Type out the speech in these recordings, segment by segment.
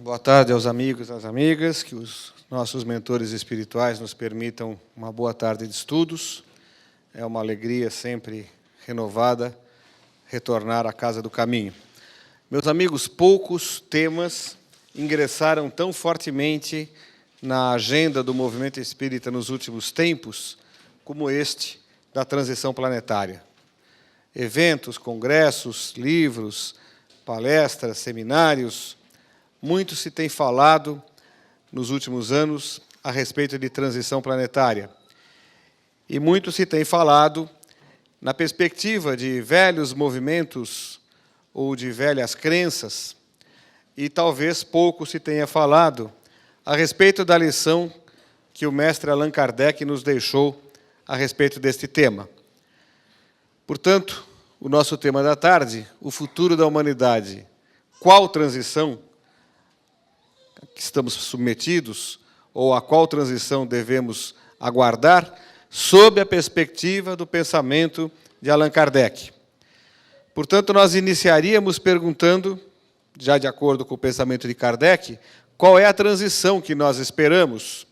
Boa tarde aos amigos e às amigas, que os nossos mentores espirituais nos permitam uma boa tarde de estudos. É uma alegria sempre renovada retornar à Casa do Caminho. Meus amigos, poucos temas ingressaram tão fortemente na agenda do movimento espírita nos últimos tempos como este da transição planetária. Eventos, congressos, livros, palestras, seminários, muito se tem falado nos últimos anos a respeito de transição planetária. E muito se tem falado na perspectiva de velhos movimentos ou de velhas crenças, e talvez pouco se tenha falado a respeito da lição que o mestre Allan Kardec nos deixou a respeito deste tema. Portanto, o nosso tema da tarde, o futuro da humanidade, qual transição que estamos submetidos, ou a qual transição devemos aguardar, sob a perspectiva do pensamento de Allan Kardec. Portanto, nós iniciaríamos perguntando, já de acordo com o pensamento de Kardec, qual é a transição que nós esperamos?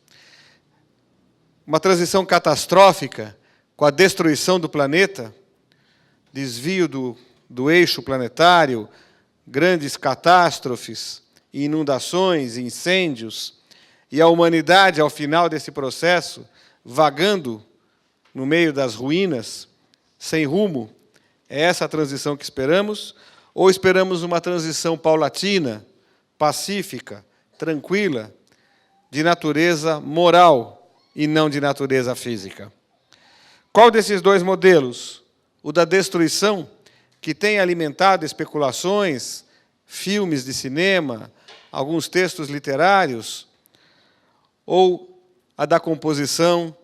Uma transição catastrófica, com a destruição do planeta, desvio do eixo planetário, grandes catástrofes, inundações, incêndios, e a humanidade, ao final desse processo, vagando no meio das ruínas, sem rumo. É essa a transição que esperamos? Ou esperamos uma transição paulatina, pacífica, tranquila, de natureza moral e não de natureza física? Qual desses dois modelos? O da destruição, que tem alimentado especulações, filmes de cinema, alguns textos literários, ou a da composição,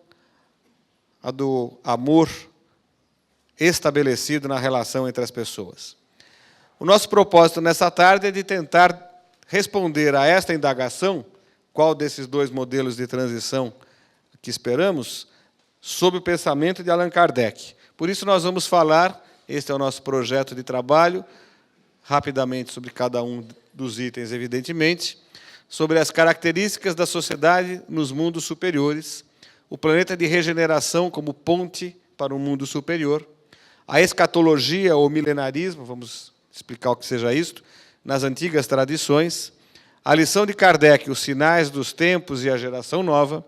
a do amor estabelecido na relação entre as pessoas. O nosso propósito nessa tarde é de tentar responder a esta indagação, qual desses dois modelos de transição que esperamos, sob o pensamento de Allan Kardec. Por isso nós vamos falar, este é o nosso projeto de trabalho, rapidamente sobre cada um dos itens, evidentemente, sobre as características da sociedade nos mundos superiores, o planeta de regeneração como ponte para um mundo superior, a escatologia ou milenarismo, vamos explicar o que seja isto, nas antigas tradições, a lição de Kardec, os sinais dos tempos e a geração nova,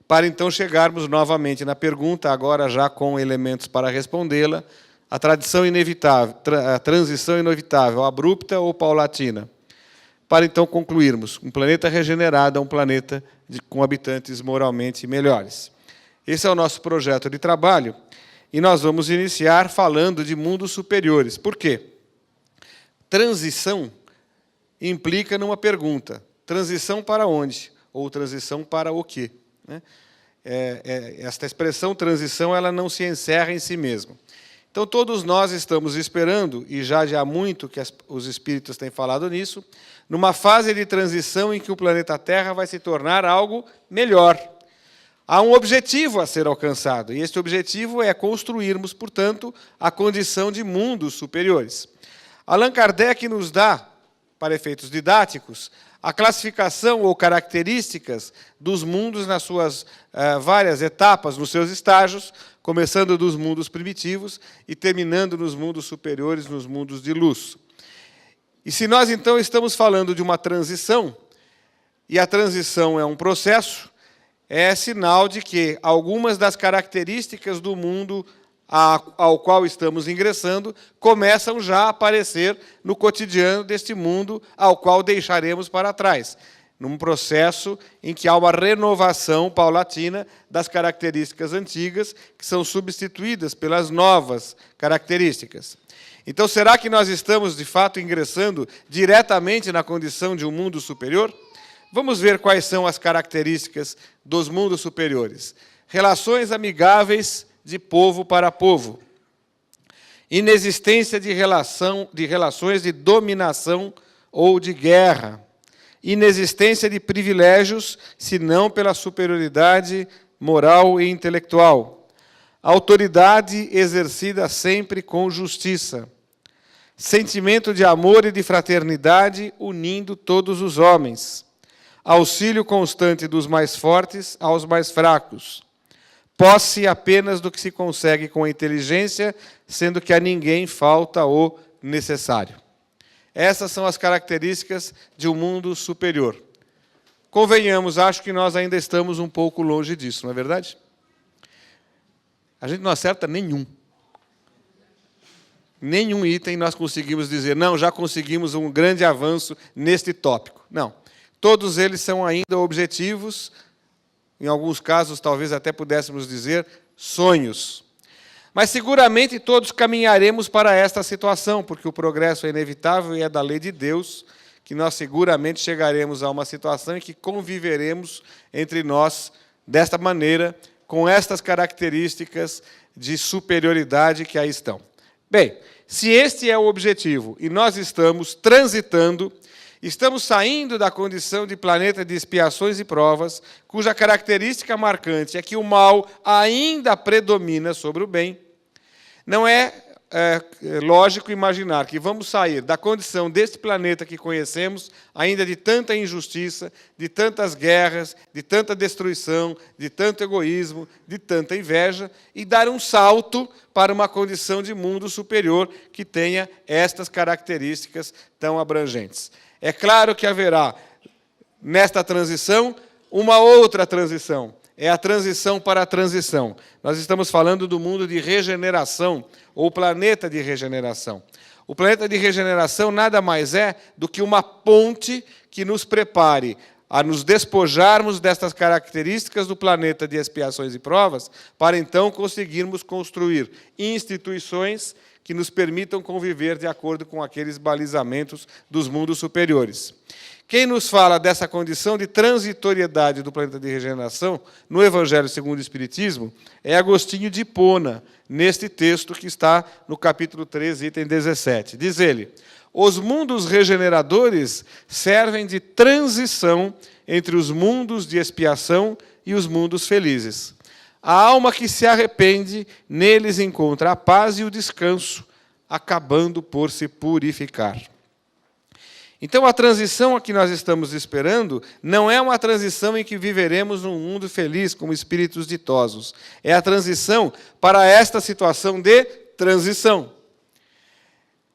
para então chegarmos novamente na pergunta, agora já com elementos para respondê-la, a transição inevitável, abrupta ou paulatina, para então concluirmos, um planeta regenerado é um planeta com habitantes moralmente melhores. Esse é o nosso projeto de trabalho, e nós vamos iniciar falando de mundos superiores. Por quê? Transição implica numa pergunta, transição para onde? Ou transição para o quê? Esta expressão transição ela não se encerra em si mesma. Então, todos nós estamos esperando, e já há muito que os espíritos têm falado nisso, numa fase de transição em que o planeta Terra vai se tornar algo melhor. Há um objetivo a ser alcançado, e este objetivo é construirmos, portanto, a condição de mundos superiores. Allan Kardec nos dá, para efeitos didáticos, a classificação ou características dos mundos nas suas várias etapas, nos seus estágios, começando dos mundos primitivos e terminando nos mundos superiores, nos mundos de luz. E se nós, então, estamos falando de uma transição, e a transição é um processo, é sinal de que algumas das características do mundo ao qual estamos ingressando começam já a aparecer no cotidiano deste mundo ao qual deixaremos para trás, num processo em que há uma renovação paulatina das características antigas, que são substituídas pelas novas características. Então, será que nós estamos, de fato, ingressando diretamente na condição de um mundo superior? Vamos ver quais são as características dos mundos superiores. Relações amigáveis de povo para povo. Inexistência de relações de dominação ou de guerra. Inexistência de privilégios, senão pela superioridade moral e intelectual. Autoridade exercida sempre com justiça. sentimento de amor e de fraternidade unindo todos os homens, auxílio constante dos mais fortes aos mais fracos, posse apenas do que se consegue com a inteligência, sendo que a ninguém falta o necessário. Essas são as características de um mundo superior. Convenhamos, acho que nós ainda estamos um pouco longe disso, não é verdade? A gente não acerta nenhum. Nenhum item nós conseguimos dizer, não, já conseguimos um grande avanço neste tópico. Não. Todos eles são ainda objetivos, em alguns casos, talvez até pudéssemos dizer, sonhos. Mas seguramente todos caminharemos para esta situação, porque o progresso é inevitável e é da lei de Deus que nós seguramente chegaremos a uma situação em que conviveremos entre nós desta maneira, com estas características de superioridade que aí estão. Bem, se este é o objetivo e nós estamos transitando, estamos saindo da condição de planeta de expiações e provas, cuja característica marcante é que o mal ainda predomina sobre o bem, não é lógico imaginar que vamos sair da condição deste planeta que conhecemos, ainda de tanta injustiça, de tantas guerras, de tanta destruição, de tanto egoísmo, de tanta inveja, e dar um salto para uma condição de mundo superior que tenha estas características tão abrangentes. É claro que haverá, nesta transição, uma outra transição. É a transição para a transição. Nós estamos falando do mundo de regeneração, ou planeta de regeneração. O planeta de regeneração nada mais é do que uma ponte que nos prepare a nos despojarmos destas características do planeta de expiações e provas, para então conseguirmos construir instituições que nos permitam conviver de acordo com aqueles balizamentos dos mundos superiores. Quem nos fala dessa condição de transitoriedade do planeta de regeneração, no Evangelho segundo o Espiritismo, é Agostinho de Hipona, neste texto que está no capítulo 13, item 17. Diz ele, os mundos regeneradores servem de transição entre os mundos de expiação e os mundos felizes. A alma que se arrepende, neles encontra a paz e o descanso, acabando por se purificar. Então, a transição a que nós estamos esperando não é uma transição em que viveremos num mundo feliz, como espíritos ditosos. É a transição para esta situação de transição,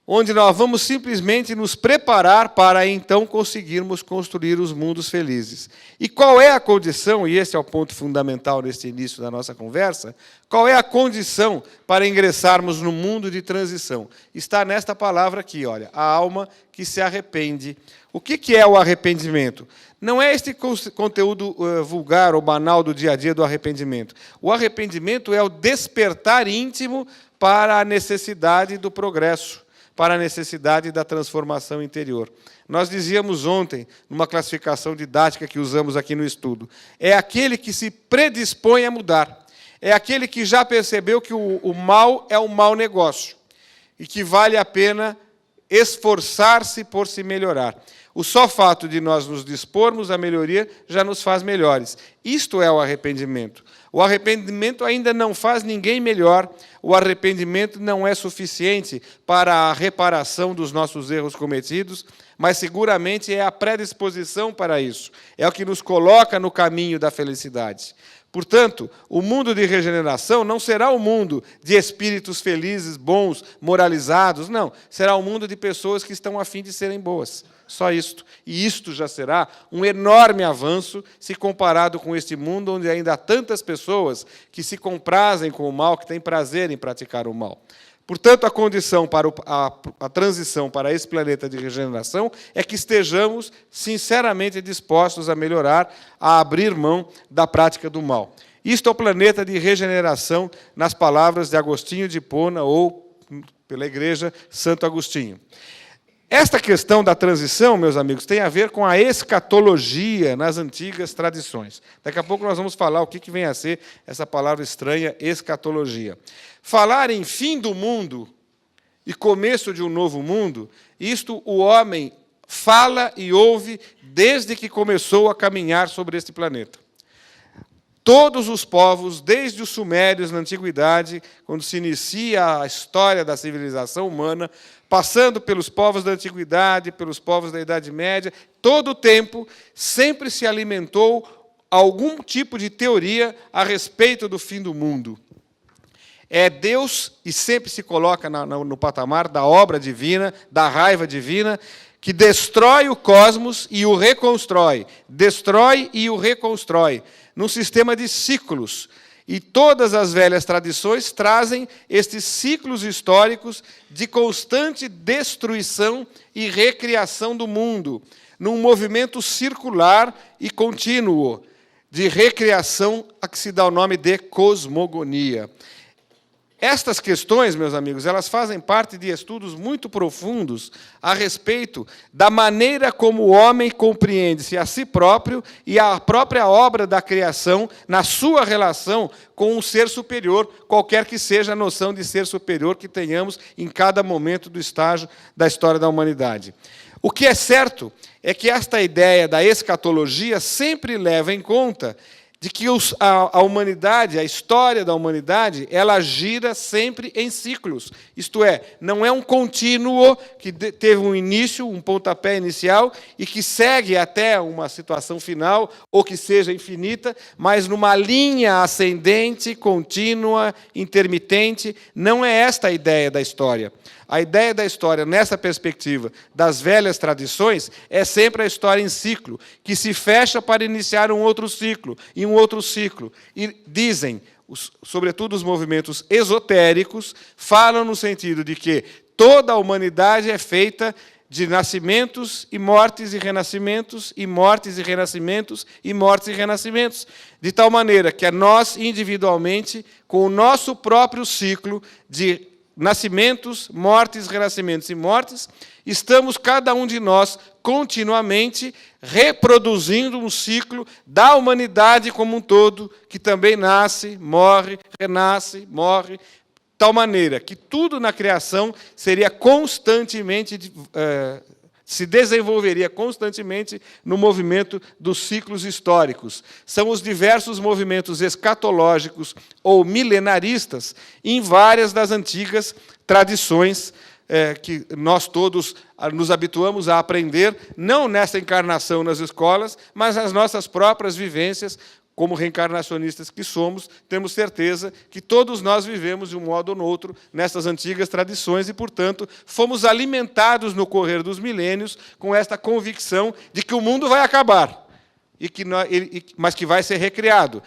onde nós vamos simplesmente nos preparar para, então, conseguirmos construir os mundos felizes. E qual é a condição, e esse é o ponto fundamental neste início da nossa conversa, qual é a condição para ingressarmos no mundo de transição? Está nesta palavra aqui, olha, a alma que se arrepende. O que é o arrependimento? Não é este conteúdo vulgar ou banal do dia a dia do arrependimento. O arrependimento é o despertar íntimo para a necessidade do progresso, para a necessidade da transformação interior. Nós dizíamos ontem, numa classificação didática que usamos aqui no estudo, é aquele que se predispõe a mudar, é aquele que já percebeu que o mal é um mau negócio e que vale a pena esforçar-se por se melhorar. O só fato de nós nos dispormos à melhoria já nos faz melhores. Isto é o arrependimento. O arrependimento ainda não faz ninguém melhor. O arrependimento não é suficiente para a reparação dos nossos erros cometidos, mas seguramente é a predisposição para isso. É o que nos coloca no caminho da felicidade. Portanto, o mundo de regeneração não será o mundo de espíritos felizes, bons, moralizados, não. Será o mundo de pessoas que estão a fim de serem boas. Só isto. E isto já será um enorme avanço se comparado com este mundo onde ainda há tantas pessoas que se comprazem com o mal, que têm prazer em praticar o mal. Portanto, a condição para a transição para esse planeta de regeneração é que estejamos sinceramente dispostos a melhorar, a abrir mão da prática do mal. Isto é o planeta de regeneração, nas palavras de Agostinho de Hipona, ou, pela Igreja, Santo Agostinho. Esta questão da transição, meus amigos, tem a ver com a escatologia nas antigas tradições. Daqui a pouco nós vamos falar o que vem a ser essa palavra estranha, escatologia. Falar em fim do mundo e começo de um novo mundo, isto o homem fala e ouve desde que começou a caminhar sobre este planeta. Todos os povos, desde os sumérios na antiguidade, quando se inicia a história da civilização humana, passando pelos povos da antiguidade, pelos povos da Idade Média, todo o tempo sempre se alimentou algum tipo de teoria a respeito do fim do mundo. É Deus, e sempre se coloca no patamar da obra divina, da raiva divina, que destrói o cosmos e o reconstrói, destrói e o reconstrói, num sistema de ciclos. E todas as velhas tradições trazem estes ciclos históricos de constante destruição e recriação do mundo, num movimento circular e contínuo de recriação a que se dá o nome de cosmogonia. Estas questões, meus amigos, elas fazem parte de estudos muito profundos a respeito da maneira como o homem compreende-se a si próprio e a própria obra da criação na sua relação com um ser superior, qualquer que seja a noção de ser superior que tenhamos em cada momento do estágio da história da humanidade. O que é certo é que esta ideia da escatologia sempre leva em conta de que a humanidade, a história da humanidade, ela gira sempre em ciclos. Isto é, não é um contínuo que teve um início, um pontapé inicial, e que segue até uma situação final, ou que seja infinita, mas numa linha ascendente, contínua, intermitente. Não é esta a ideia da história. A ideia da história, nessa perspectiva das velhas tradições, é sempre a história em ciclo, que se fecha para iniciar um outro ciclo, e um outro ciclo. E dizem, sobretudo os movimentos esotéricos, falam no sentido de que toda a humanidade é feita de nascimentos e mortes e renascimentos, e mortes e renascimentos, e mortes e renascimentos, de tal maneira que nós, individualmente, com o nosso próprio ciclo de nascimentos, mortes, renascimentos e mortes, estamos, cada um de nós, continuamente reproduzindo um ciclo da humanidade como um todo, que também nasce, morre, renasce, morre, de tal maneira que tudo na criação seria constantemente, se desenvolveria constantemente no movimento dos ciclos históricos. São os diversos movimentos escatológicos ou milenaristas em várias das antigas tradições que nós todos nos habituamos a aprender, não nessa encarnação nas escolas, mas nas nossas próprias vivências. Como reencarnacionistas que somos, temos certeza que todos nós vivemos de um modo ou no outro nessas antigas tradições e, portanto, fomos alimentados no correr dos milênios com esta convicção de que o mundo vai acabar, mas que vai ser recriado.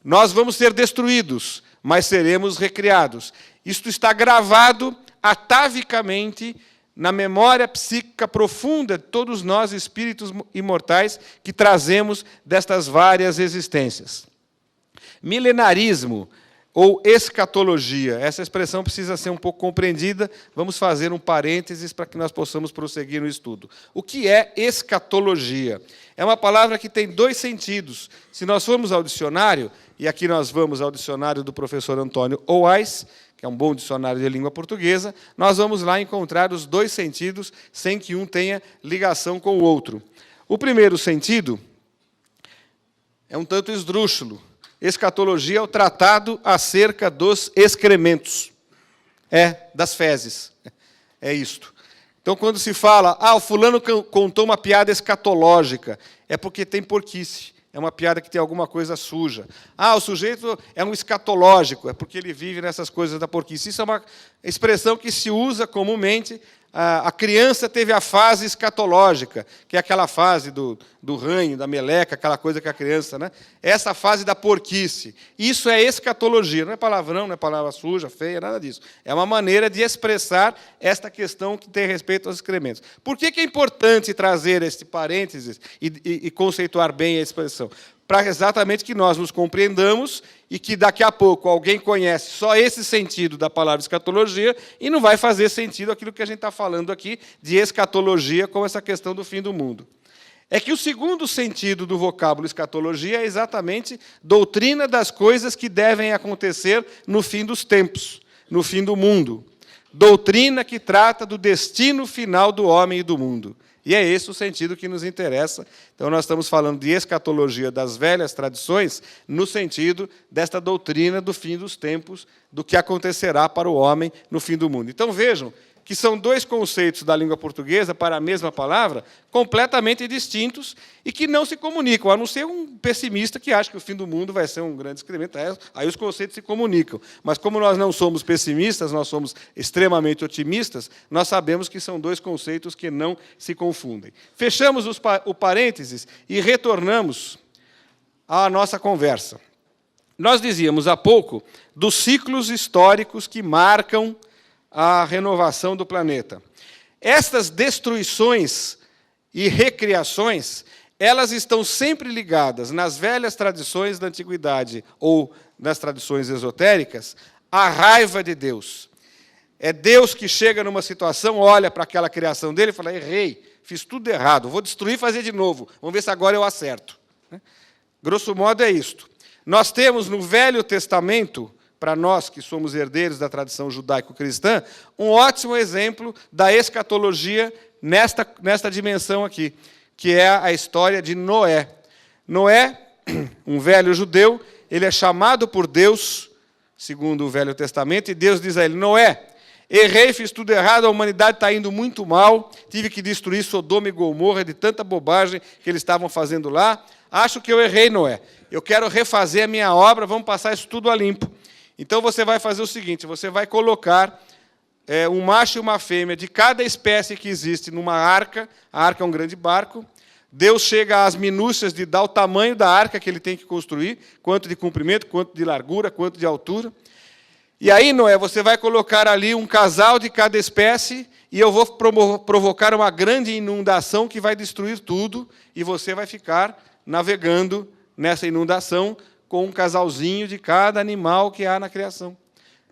Nós vamos ser destruídos, mas seremos recriados. Isto está gravado atavicamente na memória psíquica profunda de todos nós, espíritos imortais, que trazemos destas várias existências. Milenarismo ou escatologia, essa expressão precisa ser um pouco compreendida, vamos fazer um parênteses para que nós possamos prosseguir no estudo. O que é escatologia? É uma palavra que tem dois sentidos. Se nós formos ao dicionário, e aqui nós vamos ao dicionário do professor Antônio Oais, que é um bom dicionário de língua portuguesa, nós vamos lá encontrar os dois sentidos, sem que um tenha ligação com o outro. O primeiro sentido é um tanto esdrúxulo. Escatologia é o tratado acerca dos excrementos, das fezes. É isto. Então, quando se fala, o fulano contou uma piada escatológica, é porque tem porquice. É uma piada que tem alguma coisa suja. O sujeito é um escatológico, é porque ele vive nessas coisas da porquice. Isso é uma expressão que se usa comumente. A criança teve a fase escatológica, que é aquela fase do ranho, da meleca, aquela coisa que a criança... Né? Essa fase da porquice. Isso é escatologia. Não é palavrão, não é palavra suja, feia, nada disso. É uma maneira de expressar esta questão que tem respeito aos excrementos. Por que é importante trazer este parênteses e conceituar bem a expressão? Para exatamente que nós nos compreendamos e que daqui a pouco alguém conhece só esse sentido da palavra escatologia e não vai fazer sentido aquilo que a gente está falando aqui de escatologia como essa questão do fim do mundo. É que o segundo sentido do vocábulo escatologia é exatamente doutrina das coisas que devem acontecer no fim dos tempos, no fim do mundo. Doutrina que trata do destino final do homem e do mundo. E é esse o sentido que nos interessa. Então, nós estamos falando de escatologia das velhas tradições, no sentido desta doutrina do fim dos tempos, do que acontecerá para o homem no fim do mundo. Então, vejam que são dois conceitos da língua portuguesa para a mesma palavra, completamente distintos e que não se comunicam, a não ser um pessimista que acha que o fim do mundo vai ser um grande excremento. Aí os conceitos se comunicam. Mas como nós não somos pessimistas, nós somos extremamente otimistas, nós sabemos que são dois conceitos que não se confundem. Fechamos o parênteses e retornamos à nossa conversa. Nós dizíamos há pouco dos ciclos históricos que marcam a renovação do planeta. Estas destruições e recriações, elas estão sempre ligadas nas velhas tradições da antiguidade ou nas tradições esotéricas à raiva de Deus. É Deus que chega numa situação, olha para aquela criação dele e fala: errei, fiz tudo errado, vou destruir e fazer de novo, vamos ver se agora eu acerto. Grosso modo é isto. Nós temos no Velho Testamento, para nós que somos herdeiros da tradição judaico-cristã, um ótimo exemplo da escatologia nesta dimensão aqui, que é a história de Noé. Noé, um velho judeu, ele é chamado por Deus, segundo o Velho Testamento, e Deus diz a ele: Noé, errei, fiz tudo errado, a humanidade está indo muito mal, tive que destruir Sodoma e Gomorra de tanta bobagem que eles estavam fazendo lá. Acho que eu errei, Noé. Eu quero refazer a minha obra, vamos passar isso tudo a limpo. Então, você vai fazer o seguinte, você vai colocar um macho e uma fêmea de cada espécie que existe numa arca. A arca é um grande barco. Deus chega às minúcias de dar o tamanho da arca que ele tem que construir, quanto de comprimento, quanto de largura, quanto de altura. E aí, Noé, você vai colocar ali um casal de cada espécie e eu vou provocar uma grande inundação que vai destruir tudo e você vai ficar navegando nessa inundação com um casalzinho de cada animal que há na criação.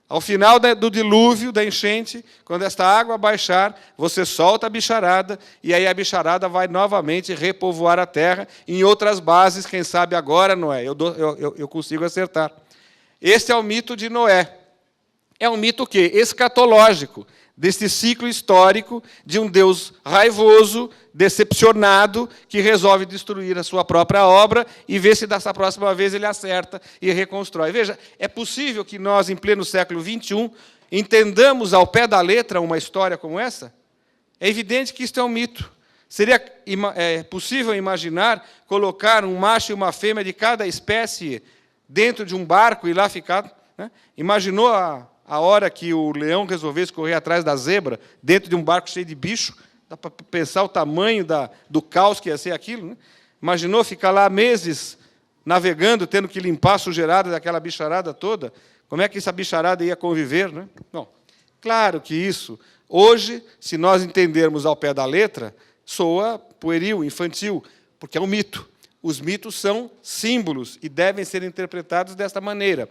Ao final do dilúvio, da enchente, quando esta água baixar, você solta a bicharada, e aí a bicharada vai novamente repovoar a terra em outras bases, quem sabe agora, Noé, eu consigo acertar. Este é o mito de Noé. É um mito o quê? Escatológico, deste ciclo histórico de um Deus raivoso, decepcionado, que resolve destruir a sua própria obra e ver se dessa próxima vez ele acerta e reconstrói. Veja, é possível que nós, em pleno século XXI, entendamos ao pé da letra uma história como essa? É evidente que isto é um mito. Seria possível imaginar colocar um macho e uma fêmea de cada espécie dentro de um barco e lá ficar? Né? Imaginou a hora que o leão resolvesse correr atrás da zebra dentro de um barco cheio de bicho? Dá para pensar o tamanho do caos que ia ser aquilo, né? Imaginou ficar lá meses navegando, tendo que limpar a sujeirada daquela bicharada toda? Como é que essa bicharada ia conviver, né? Bom, claro que isso, hoje, se nós entendermos ao pé da letra, soa pueril, infantil, porque é um mito. Os mitos são símbolos e devem ser interpretados desta maneira.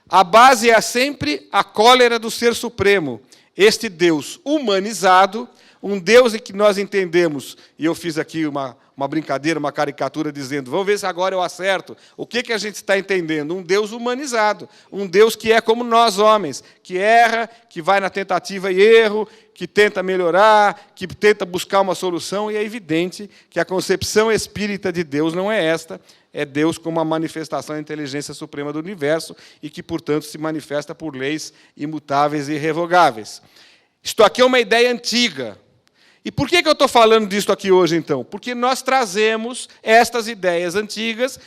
A base é sempre a cólera do Ser Supremo, este Deus humanizado, um Deus em que nós entendemos, e eu fiz aqui uma brincadeira, uma caricatura, dizendo, vamos ver se agora eu acerto. O que a gente está entendendo? Um Deus humanizado, um Deus que é como nós, homens, que erra, que vai na tentativa e erro, que tenta melhorar, que tenta buscar uma solução, e é evidente que a concepção espírita de Deus não é esta, é Deus como uma manifestação da inteligência suprema do universo, e que, portanto, se manifesta por leis imutáveis e irrevogáveis. Isto aqui é uma ideia antiga. E por que eu estou falando disso aqui hoje, então? Porque nós trazemos estas ideias antigas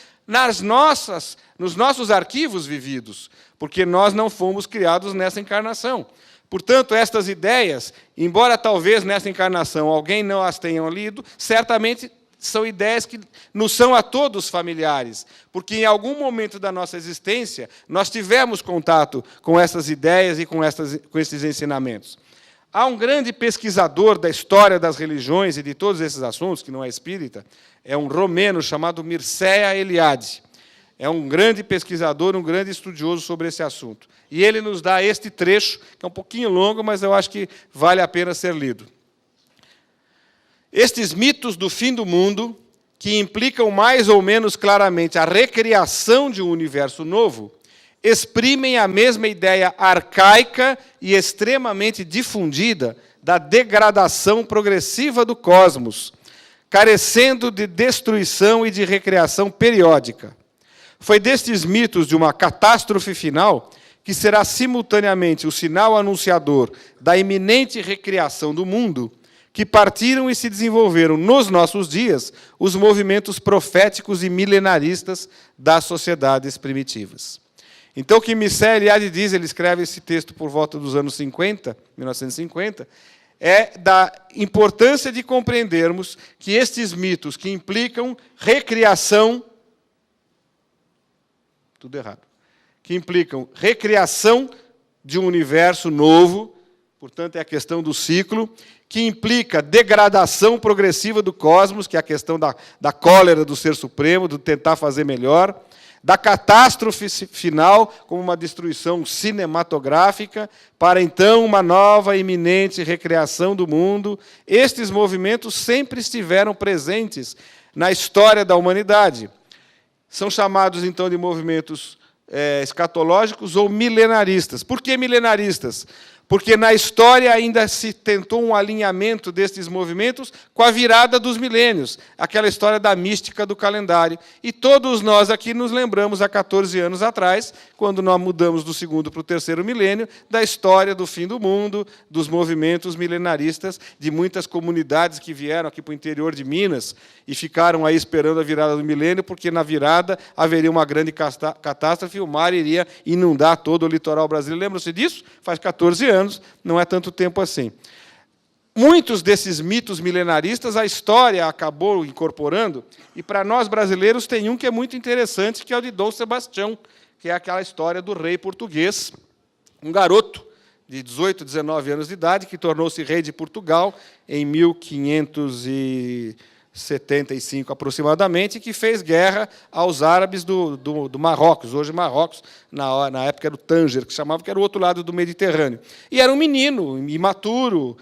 nos nossos arquivos vividos, porque nós não fomos criados nessa encarnação. Portanto, estas ideias, embora talvez nessa encarnação alguém não as tenha lido, certamente são ideias que nos são a todos familiares, porque em algum momento da nossa existência nós tivemos contato com essas ideias e com esses ensinamentos. Há um grande pesquisador da história das religiões e de todos esses assuntos, que não é espírita, é um romeno chamado Mircea Eliade. É um grande pesquisador, um grande estudioso sobre esse assunto. E ele nos dá este trecho, que é um pouquinho longo, mas eu acho que vale a pena ser lido. Estes mitos do fim do mundo, que implicam mais ou menos claramente a recriação de um universo novo, exprimem a mesma ideia arcaica e extremamente difundida da degradação progressiva do cosmos, carecendo de destruição e de recriação periódica. Foi destes mitos de uma catástrofe final que será simultaneamente o sinal anunciador da iminente recriação do mundo, que partiram e se desenvolveram nos nossos dias os movimentos proféticos e milenaristas das sociedades primitivas. Então, o que Mircea Eliade diz, ele escreve esse texto por volta dos anos 50, 1950, é da importância de compreendermos que estes mitos que implicam recriação, tudo errado, que implicam recriação de um universo novo, portanto, é a questão do ciclo, que implica degradação progressiva do cosmos, que é a questão da cólera do Ser Supremo, do tentar fazer melhor, da catástrofe final, como uma destruição cinematográfica, para então uma nova e iminente recriação do mundo. Estes movimentos sempre estiveram presentes na história da humanidade. São chamados, então, de movimentos escatológicos ou milenaristas. Por que milenaristas? Porque na história ainda se tentou um alinhamento destes movimentos com a virada dos milênios, aquela história da mística do calendário. E todos nós aqui nos lembramos, há 14 anos atrás, quando nós mudamos do segundo para o terceiro milênio, da história do fim do mundo, dos movimentos milenaristas, de muitas comunidades que vieram aqui para o interior de Minas e ficaram aí esperando a virada do milênio, porque na virada haveria uma grande catástrofe e o mar iria inundar todo o litoral brasileiro. Lembram-se disso? Faz 14 anos. Não é tanto tempo assim. Muitos desses mitos milenaristas a história acabou incorporando, e para nós brasileiros tem um que é muito interessante, que é o de Dom Sebastião, que é aquela história do rei português, um garoto de 18, 19 anos de idade, que tornou-se rei de Portugal em 1575 aproximadamente, que fez guerra aos árabes do Marrocos, hoje Marrocos, na época era o Tânger, que chamava, que era o outro lado do Mediterrâneo. E era um menino imaturo,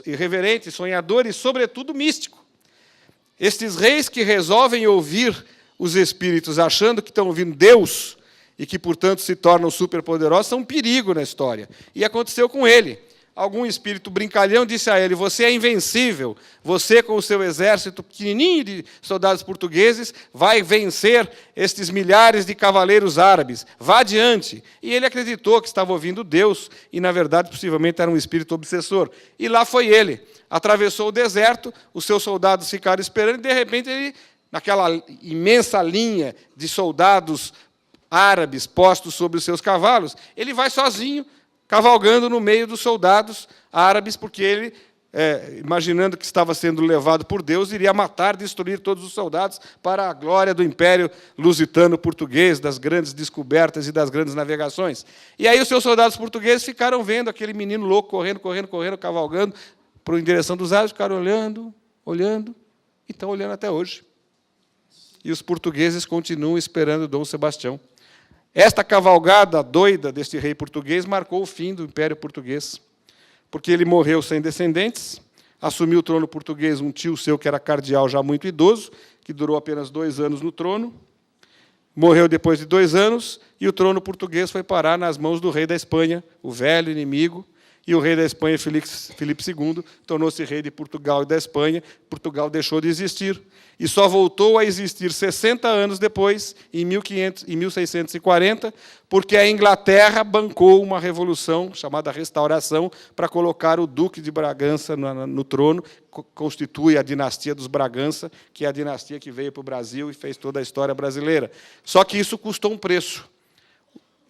irreverente, sonhador e, sobretudo, místico. Estes reis que resolvem ouvir os espíritos achando que estão ouvindo Deus e que, portanto, se tornam superpoderosos, são um perigo na história. E aconteceu com ele. Algum espírito brincalhão disse a ele: você é invencível, você com o seu exército pequenininho de soldados portugueses vai vencer estes milhares de cavaleiros árabes, vá adiante. E ele acreditou que estava ouvindo Deus e, na verdade, possivelmente era um espírito obsessor. E lá foi ele, atravessou o deserto, os seus soldados ficaram esperando e, de repente, ele, naquela imensa linha de soldados árabes postos sobre os seus cavalos, ele vai sozinho, cavalgando no meio dos soldados árabes, porque ele, imaginando que estava sendo levado por Deus, iria matar, destruir todos os soldados para a glória do Império Lusitano-Português, das grandes descobertas e das grandes navegações. E aí os seus soldados portugueses ficaram vendo aquele menino louco, correndo, cavalgando, em direção dos árabes, ficaram olhando, e estão olhando até hoje. E os portugueses continuam esperando Dom Sebastião. Esta cavalgada doida deste rei português marcou o fim do Império Português, porque ele morreu sem descendentes, assumiu o trono português um tio seu que era cardeal já muito idoso, que durou apenas 2 anos no trono, morreu depois de 2 anos, e o trono português foi parar nas mãos do rei da Espanha, o velho inimigo, e o rei da Espanha, Filipe II, tornou-se rei de Portugal e da Espanha. Portugal deixou de existir e só voltou a existir 60 anos depois, em 1640, porque a Inglaterra bancou uma revolução chamada Restauração para colocar o Duque de Bragança no trono, constitui a dinastia dos Bragança, que é a dinastia que veio para o Brasil e fez toda a história brasileira. Só que isso custou um preço,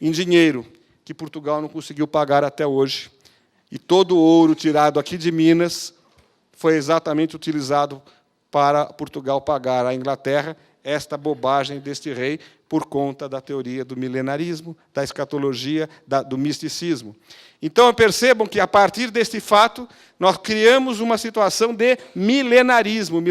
em dinheiro, que Portugal não conseguiu pagar até hoje. E todo o ouro tirado aqui de Minas foi exatamente utilizado para Portugal pagar à Inglaterra esta bobagem deste rei por conta da teoria do milenarismo, da escatologia, do misticismo. Então, percebam que, a partir deste fato, nós criamos uma situação de milenarismo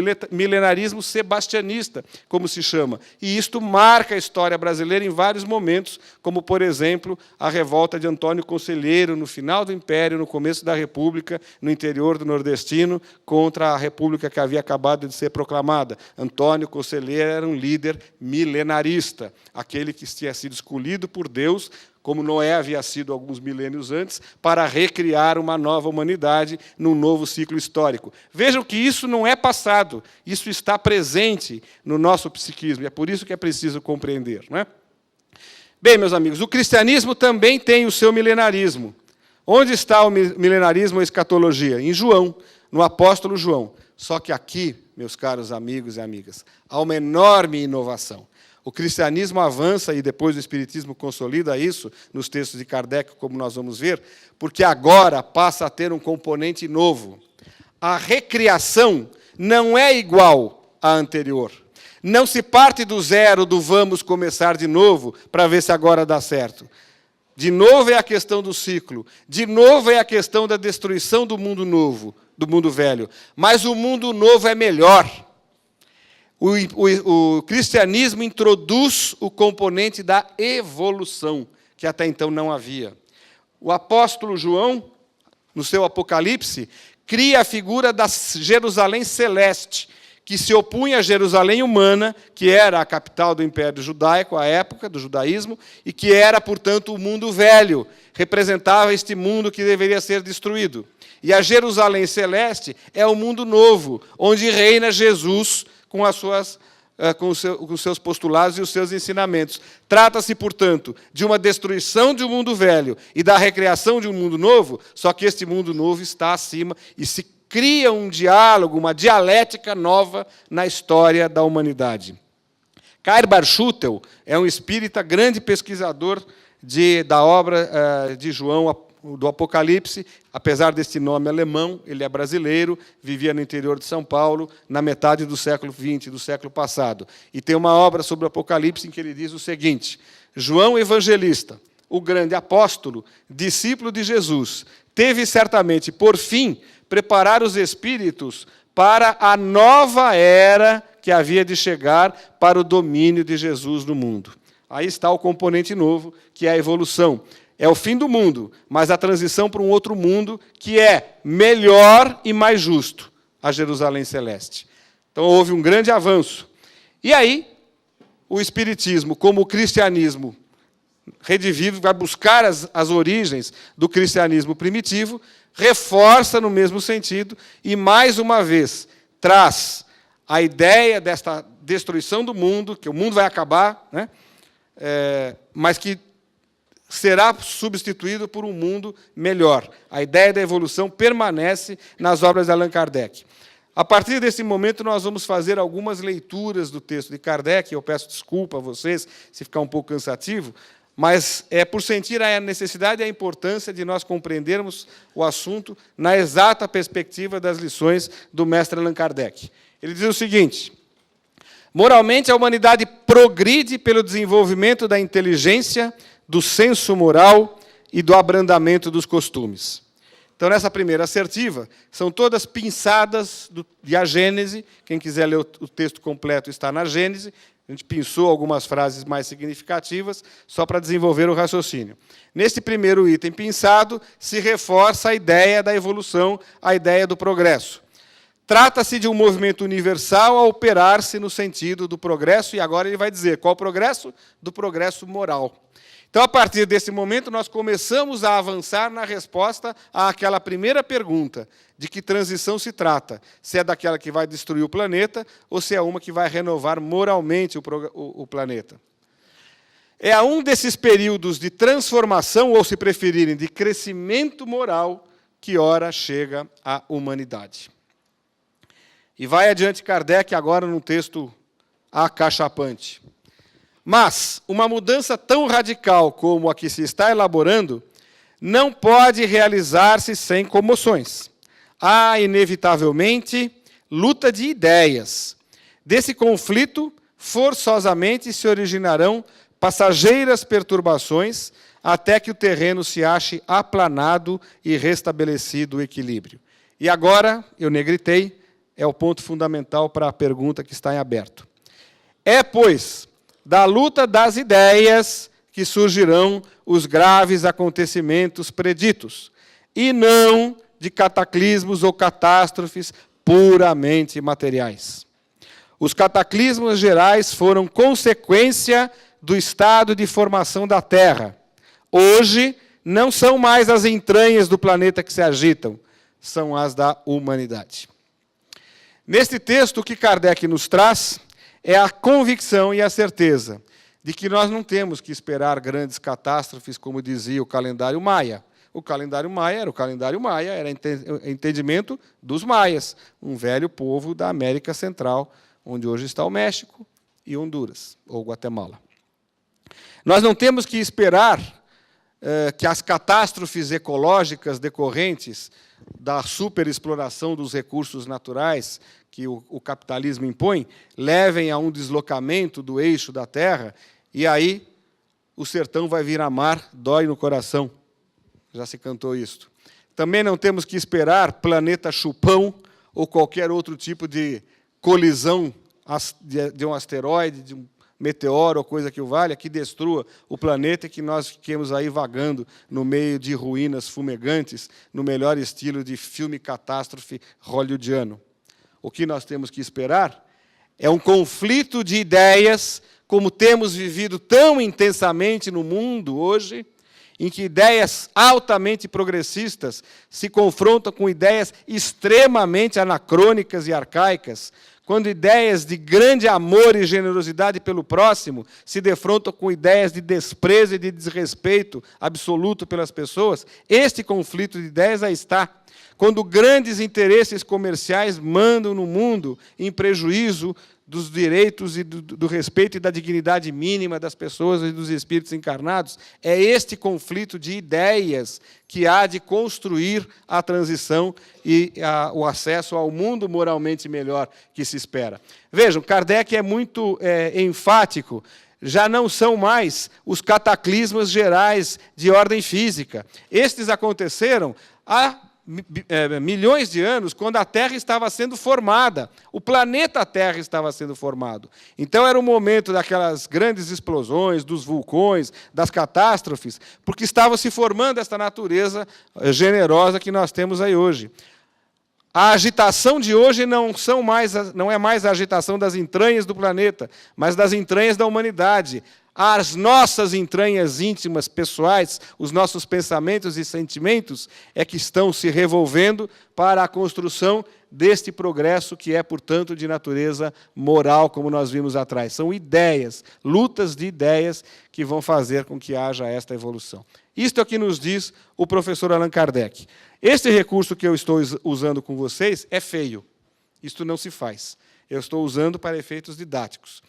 sebastianista, como se chama. E isto marca a história brasileira em vários momentos, como, por exemplo, a revolta de Antônio Conselheiro, no final do Império, no começo da República, no interior do Nordestino, contra a República que havia acabado de ser proclamada. Antônio Conselheiro era um líder milenarista, aquele que tinha sido escolhido por Deus como Noé havia sido alguns milênios antes, para recriar uma nova humanidade num novo ciclo histórico. Vejam que isso não é passado, isso está presente no nosso psiquismo, e é por isso que é preciso compreender. Não é? Bem, meus amigos, o cristianismo também tem o seu milenarismo. Onde está o milenarismo ou a escatologia? Em João, no apóstolo João. Só que aqui, meus caros amigos e amigas, há uma enorme inovação. O cristianismo avança, e depois o espiritismo consolida isso, nos textos de Kardec, como nós vamos ver, porque agora passa a ter um componente novo. A recriação não é igual à anterior. Não se parte do zero, do vamos começar de novo, para ver se agora dá certo. De novo é a questão do ciclo. De novo é a questão da destruição do mundo novo, do mundo velho. Mas o mundo novo é melhor. O cristianismo introduz o componente da evolução, que até então não havia. O apóstolo João, no seu Apocalipse, cria a figura da Jerusalém celeste, que se opunha à Jerusalém humana, que era a capital do Império Judaico, à época do judaísmo, e que era, portanto, o mundo velho, representava este mundo que deveria ser destruído. E a Jerusalém celeste é o mundo novo, onde reina Jesus com os seus postulados e os seus ensinamentos. Trata-se, portanto, de uma destruição de um mundo velho e da recriação de um mundo novo, só que este mundo novo está acima e se cria um diálogo, uma dialética nova na história da humanidade. Karl Barth é um espírita, grande pesquisador da obra de João, do Apocalipse. Apesar deste nome alemão, ele é brasileiro, vivia no interior de São Paulo, na metade do século XX, do século passado. E tem uma obra sobre o Apocalipse em que ele diz o seguinte: João Evangelista, o grande apóstolo, discípulo de Jesus, teve certamente por fim preparar os espíritos para a nova era que havia de chegar para o domínio de Jesus no mundo. Aí está o componente novo, que é a evolução. É o fim do mundo, mas a transição para um outro mundo que é melhor e mais justo, a Jerusalém celeste. Então houve um grande avanço. E aí, o espiritismo, como o cristianismo redivivo, vai buscar as origens do cristianismo primitivo, reforça no mesmo sentido e, mais uma vez, traz a ideia desta destruição do mundo, que o mundo vai acabar, né? Mas que será substituído por um mundo melhor. A ideia da evolução permanece nas obras de Allan Kardec. A partir desse momento, nós vamos fazer algumas leituras do texto de Kardec. Eu peço desculpa a vocês se ficar um pouco cansativo, mas é por sentir a necessidade e a importância de nós compreendermos o assunto na exata perspectiva das lições do mestre Allan Kardec. Ele diz o seguinte: moralmente, a humanidade progride pelo desenvolvimento da inteligência, do senso moral e do abrandamento dos costumes. Então, nessa primeira assertiva, são todas pinçadas de A Gênese. Quem quiser ler o texto completo está na Gênese. A gente pinçou algumas frases mais significativas, só para desenvolver o raciocínio. Neste primeiro item pinçado, se reforça a ideia da evolução, a ideia do progresso. Trata-se de um movimento universal a operar-se no sentido do progresso, e agora ele vai dizer qual progresso? Do progresso moral. Então, a partir desse momento, nós começamos a avançar na resposta àquela primeira pergunta, de que transição se trata, se é daquela que vai destruir o planeta, ou se é uma que vai renovar moralmente o planeta. É a um desses períodos de transformação, ou, se preferirem, de crescimento moral, que ora chega a humanidade. E vai adiante Kardec agora num texto acachapante. Mas uma mudança tão radical como a que se está elaborando não pode realizar-se sem comoções. Há, inevitavelmente, luta de ideias. Desse conflito, forçosamente se originarão passageiras perturbações até que o terreno se ache aplanado e restabelecido o equilíbrio. E agora, eu negritei, é o ponto fundamental para a pergunta que está em aberto. É, pois, da luta das ideias que surgirão os graves acontecimentos preditos, e não de cataclismos ou catástrofes puramente materiais. Os cataclismos gerais foram consequência do estado de formação da Terra, hoje não são mais as entranhas do planeta que se agitam, são as da humanidade. Neste texto, o que Kardec nos traz é a convicção e a certeza de que nós não temos que esperar grandes catástrofes, como dizia o calendário maia. O calendário maia, era entendimento dos maias, um velho povo da América Central, onde hoje está o México e Honduras, ou Guatemala. Nós não temos que esperar que as catástrofes ecológicas decorrentes da superexploração dos recursos naturais que o capitalismo impõe levem a um deslocamento do eixo da Terra, e aí o sertão vai virar mar, dói no coração. Já se cantou isto. Também não temos que esperar planeta chupão ou qualquer outro tipo de colisão de um asteroide, de um meteoro ou coisa que o valha, que destrua o planeta e que nós fiquemos aí vagando no meio de ruínas fumegantes, no melhor estilo de filme catástrofe hollywoodiano. O que nós temos que esperar é um conflito de ideias, como temos vivido tão intensamente no mundo hoje, em que ideias altamente progressistas se confrontam com ideias extremamente anacrônicas e arcaicas, quando ideias de grande amor e generosidade pelo próximo se defrontam com ideias de desprezo e de desrespeito absoluto pelas pessoas. Este conflito de ideias aí está. Quando grandes interesses comerciais mandam no mundo em prejuízo dos direitos e do respeito e da dignidade mínima das pessoas e dos espíritos encarnados, é este conflito de ideias que há de construir a transição e o acesso ao mundo moralmente melhor que se espera. Vejam, Kardec é muito enfático. Já não são mais os cataclismos gerais de ordem física. Estes aconteceram há milhões de anos, quando a Terra estava sendo formada, o planeta Terra estava sendo formado. Então era o momento daquelas grandes explosões, dos vulcões, das catástrofes, porque estava se formando esta natureza generosa que nós temos aí hoje. A agitação de hoje não é mais a agitação das entranhas do planeta, mas das entranhas da humanidade. As nossas entranhas íntimas, pessoais, os nossos pensamentos e sentimentos é que estão se revolvendo para a construção deste progresso que é, portanto, de natureza moral, como nós vimos atrás. São ideias, lutas de ideias que vão fazer com que haja esta evolução. Isto é o que nos diz o professor Allan Kardec. Este recurso que eu estou usando com vocês é feio. Isto não se faz. Eu estou usando para efeitos didáticos.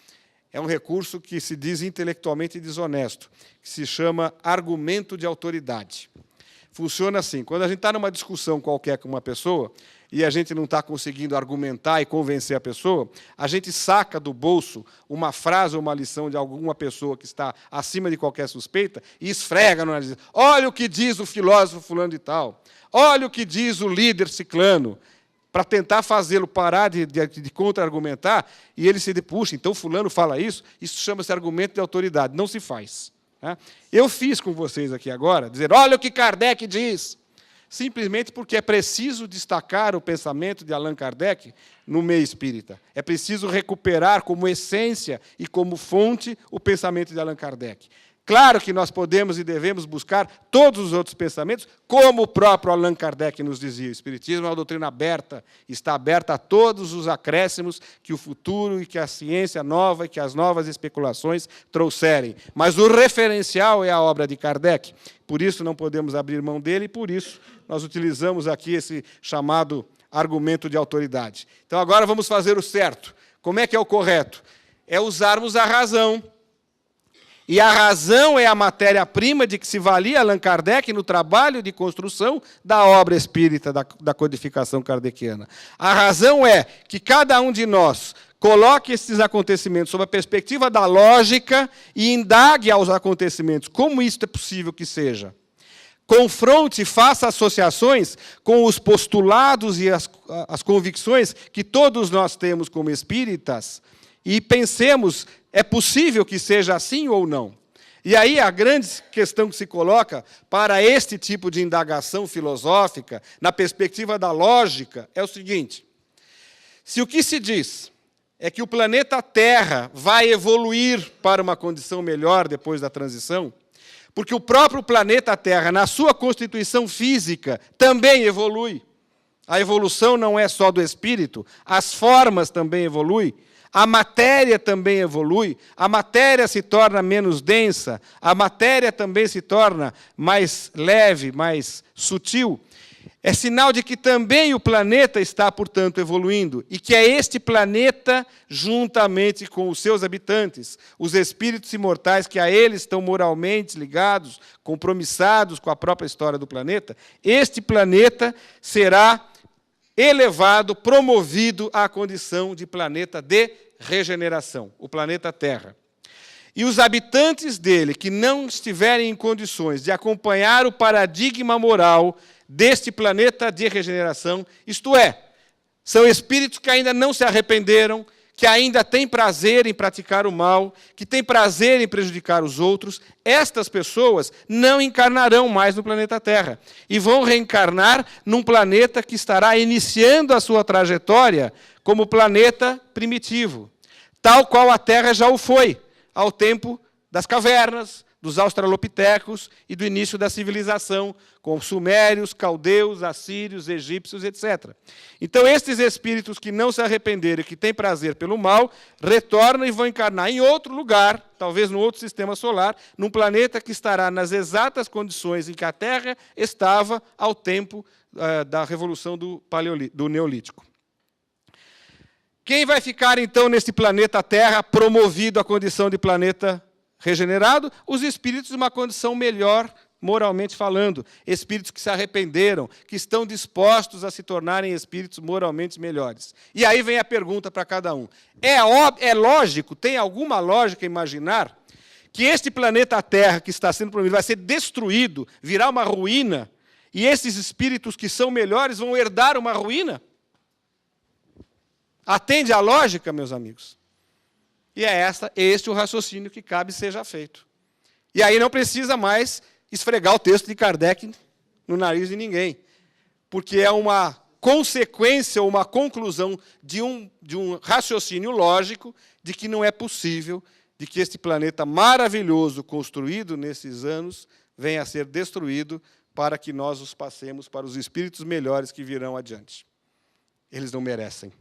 É um recurso que se diz intelectualmente desonesto, que se chama argumento de autoridade. Funciona assim: quando a gente está numa discussão qualquer com uma pessoa e a gente não está conseguindo argumentar e convencer a pessoa, a gente saca do bolso uma frase ou uma lição de alguma pessoa que está acima de qualquer suspeita e esfrega no nariz. Olha o que diz o filósofo fulano de tal. Olha o que diz o líder ciclano. Para tentar fazê-lo parar de contra-argumentar, e ele se diz, puxa, então fulano fala isso chama-se argumento de autoridade, não se faz. Né? Eu fiz com vocês aqui agora, dizer, olha o que Kardec diz, simplesmente porque é preciso destacar o pensamento de Allan Kardec no meio espírita. É preciso recuperar como essência e como fonte o pensamento de Allan Kardec. Claro que nós podemos e devemos buscar todos os outros pensamentos, como o próprio Allan Kardec nos dizia. O Espiritismo é uma doutrina aberta, está aberta a todos os acréscimos que o futuro e que a ciência nova e que as novas especulações trouxerem. Mas o referencial é a obra de Kardec. Por isso não podemos abrir mão dele e por isso nós utilizamos aqui esse chamado argumento de autoridade. Então agora vamos fazer o certo. Como é que é o correto? É usarmos a razão. E a razão é a matéria-prima de que se valia Allan Kardec no trabalho de construção da obra espírita da codificação kardeciana. A razão é que cada um de nós coloque esses acontecimentos sob a perspectiva da lógica e indague aos acontecimentos como isto é possível que seja. Confronte, faça associações com os postulados e as convicções que todos nós temos como espíritas e pensemos, é possível que seja assim ou não? E aí a grande questão que se coloca para este tipo de indagação filosófica, na perspectiva da lógica, é o seguinte: se o que se diz é que o planeta Terra vai evoluir para uma condição melhor depois da transição, Porque o próprio planeta Terra, na sua constituição física, também evolui. A evolução não é só do espírito, as formas também evoluem, a matéria também evolui, a matéria se torna menos densa, a matéria também se torna mais leve, mais sutil. É sinal de que também o planeta está, portanto, evoluindo, e que é este planeta, juntamente com os seus habitantes, os espíritos imortais que a ele estão moralmente ligados, compromissados com a própria história do planeta, este planeta será elevado, promovido à condição de planeta de regeneração, o planeta Terra. E os habitantes dele, que não estiverem em condições de acompanhar o paradigma moral deste planeta de regeneração, isto é, são espíritos que ainda não se arrependeram, que ainda têm prazer em praticar o mal, que têm prazer em prejudicar os outros, estas pessoas não encarnarão mais no planeta Terra e vão reencarnar num planeta que estará iniciando a sua trajetória como planeta primitivo, tal qual a Terra já o foi, ao tempo das cavernas, dos australopitecos e do início da civilização, com os sumérios, caldeus, assírios, egípcios, etc. Então, estes espíritos que não se arrependeram e que têm prazer pelo mal, retornam e vão encarnar em outro lugar, talvez no outro sistema solar, num planeta que estará nas exatas condições em que a Terra estava ao tempo da revolução do Neolítico. Quem vai ficar, então, nesse planeta Terra, promovido à condição de planeta regenerado? Os espíritos de uma condição melhor, moralmente falando. Espíritos que se arrependeram, que estão dispostos a se tornarem espíritos moralmente melhores. E aí vem a pergunta para cada um. É lógico, tem alguma lógica imaginar que este planeta Terra que está sendo promovido vai ser destruído, virá uma ruína, e esses espíritos que são melhores vão herdar uma ruína? Atende à lógica, meus amigos? E é este o raciocínio que cabe seja feito. E aí não precisa mais esfregar o texto de Kardec no nariz de ninguém, porque é uma consequência ou uma conclusão de um raciocínio lógico de que não é possível de que este planeta maravilhoso construído nesses anos venha a ser destruído para que nós os passemos para os espíritos melhores que virão adiante. Eles não merecem.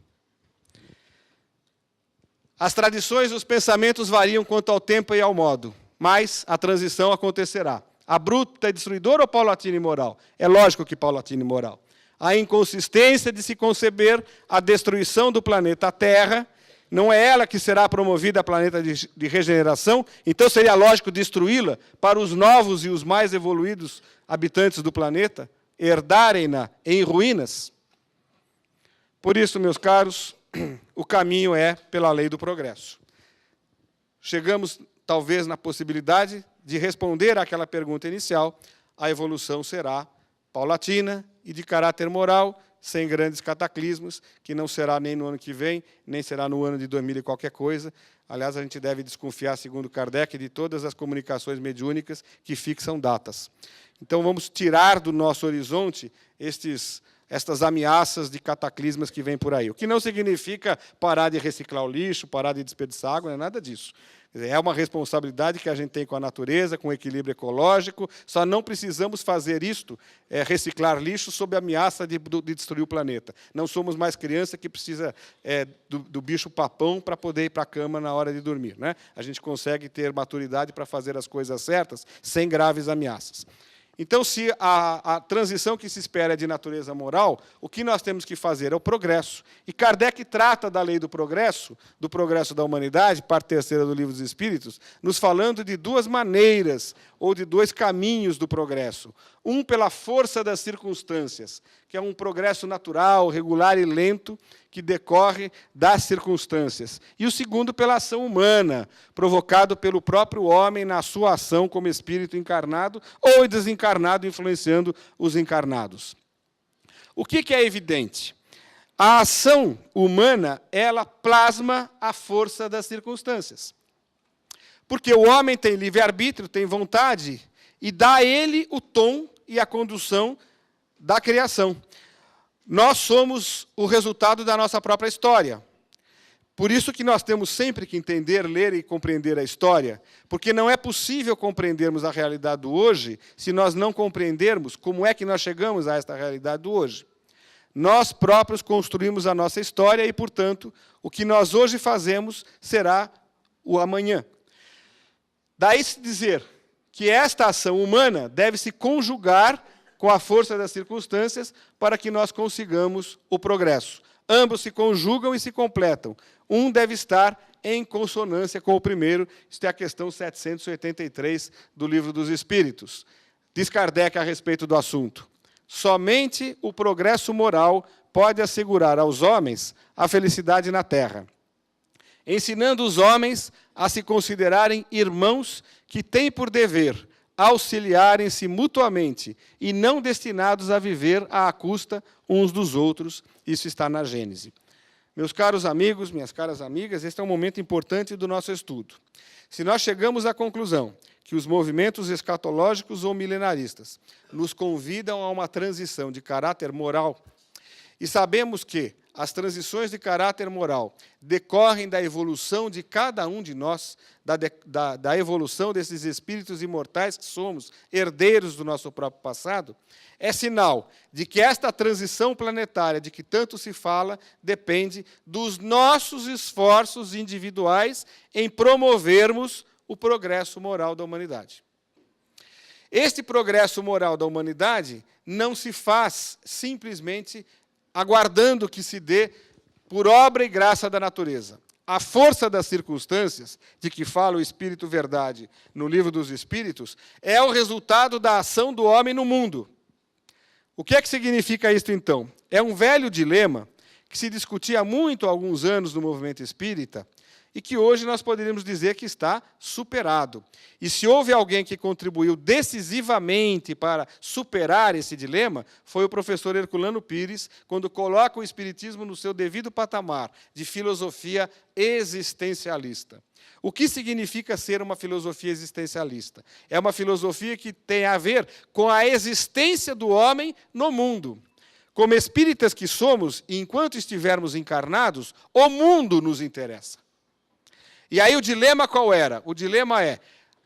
As tradições e os pensamentos variam quanto ao tempo e ao modo, mas a transição acontecerá. Abrupta e destruidora ou paulatina e moral? É lógico que paulatina e moral. A inconsistência de se conceber a destruição do planeta Terra, não é ela que será promovida a planeta de regeneração, então seria lógico destruí-la para os novos e os mais evoluídos habitantes do planeta herdarem-na em ruínas? Por isso, meus caros, o caminho é pela lei do progresso. Chegamos, talvez, na possibilidade de responder àquela pergunta inicial, a evolução será paulatina e de caráter moral, sem grandes cataclismos, que não será nem no ano que vem, nem será no ano de 2000 e qualquer coisa. Aliás, a gente deve desconfiar, segundo Kardec, de todas as comunicações mediúnicas que fixam datas. Então, vamos tirar do nosso horizonte estas ameaças de cataclismas que vêm por aí. O que não significa parar de reciclar o lixo, parar de desperdiçar água, não é nada disso. É uma responsabilidade que a gente tem com a natureza, com o equilíbrio ecológico, só não precisamos fazer isto, reciclar lixo, sob a ameaça de destruir o planeta. Não somos mais criança que precisa do bicho-papão para poder ir para a cama na hora de dormir, né? A gente consegue ter maturidade para fazer as coisas certas, sem graves ameaças. Então, se a transição que se espera é de natureza moral, o que nós temos que fazer é o progresso. E Kardec trata da lei do progresso da humanidade, parte 3ª do Livro dos Espíritos, nos falando de duas maneiras, ou de dois caminhos do progresso. Um pela força das circunstâncias, que é um progresso natural, regular e lento, que decorre das circunstâncias. E o segundo pela ação humana, provocado pelo próprio homem na sua ação como espírito encarnado ou desencarnado, influenciando os encarnados. O que é evidente? A ação humana, ela plasma a força das circunstâncias. Porque o homem tem livre-arbítrio, tem vontade, e dá a ele o tom e a condução da criação. Nós somos o resultado da nossa própria história. Por isso que nós temos sempre que entender, ler e compreender a história, porque não é possível compreendermos a realidade do hoje se nós não compreendermos como é que nós chegamos a esta realidade do hoje. Nós próprios construímos a nossa história e, portanto, o que nós hoje fazemos será o amanhã. Daí se dizer que esta ação humana deve se conjugar com a força das circunstâncias para que nós consigamos o progresso. Ambos se conjugam e se completam. Um deve estar em consonância com o primeiro. Isto é a questão 783 do Livro dos Espíritos. Diz Kardec a respeito do assunto. Somente o progresso moral pode assegurar aos homens a felicidade na terra, ensinando os homens a se considerarem irmãos que têm por dever auxiliarem-se mutuamente e não destinados a viver à custa uns dos outros. Isso está na Gênese. Meus caros amigos, minhas caras amigas, este é um momento importante do nosso estudo. Se nós chegamos à conclusão que os movimentos escatológicos ou milenaristas nos convidam a uma transição de caráter moral, e sabemos que as transições de caráter moral decorrem da evolução de cada um de nós, da evolução desses espíritos imortais que somos, herdeiros do nosso próprio passado, é sinal de que esta transição planetária de que tanto se fala depende dos nossos esforços individuais em promovermos o progresso moral da humanidade. Este progresso moral da humanidade não se faz simplesmente aguardando que se dê por obra e graça da natureza. A força das circunstâncias, de que fala o Espírito Verdade no Livro dos Espíritos, é o resultado da ação do homem no mundo. O que é que significa isto, então? É um velho dilema que se discutia muito há alguns anos no movimento espírita e que hoje nós poderíamos dizer que está superado. E se houve alguém que contribuiu decisivamente para superar esse dilema, foi o professor Herculano Pires, quando coloca o Espiritismo no seu devido patamar de filosofia existencialista. O que significa ser uma filosofia existencialista? É uma filosofia que tem a ver com a existência do homem no mundo. Como espíritas que somos, enquanto estivermos encarnados, o mundo nos interessa. E aí o dilema qual era? O dilema é,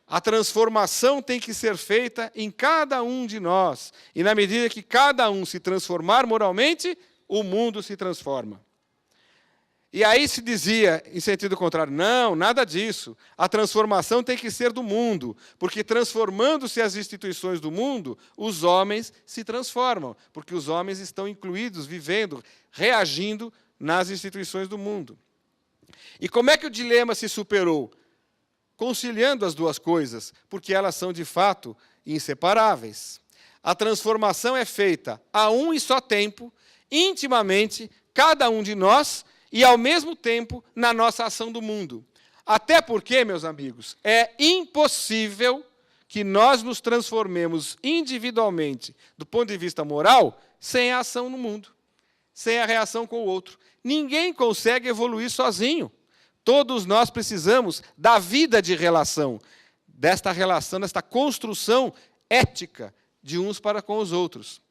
a transformação tem que ser feita em cada um de nós. E na medida que cada um se transformar moralmente, o mundo se transforma. E aí se dizia, em sentido contrário, não, nada disso. A transformação tem que ser do mundo, porque transformando-se as instituições do mundo, os homens se transformam, porque os homens estão incluídos, vivendo, reagindo nas instituições do mundo. E como é que o dilema se superou? Conciliando as duas coisas, porque elas são, de fato, inseparáveis. A transformação é feita a um e só tempo, intimamente, cada um de nós, e, ao mesmo tempo, na nossa ação do mundo. Até porque, meus amigos, é impossível que nós nos transformemos individualmente, do ponto de vista moral, sem a ação no mundo, sem a reação com o outro. Ninguém consegue evoluir sozinho. Todos nós precisamos da vida de relação, desta construção ética de uns para com os outros.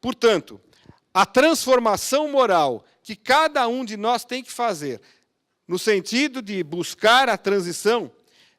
Portanto, a transformação moral que cada um de nós tem que fazer, no sentido de buscar a transição,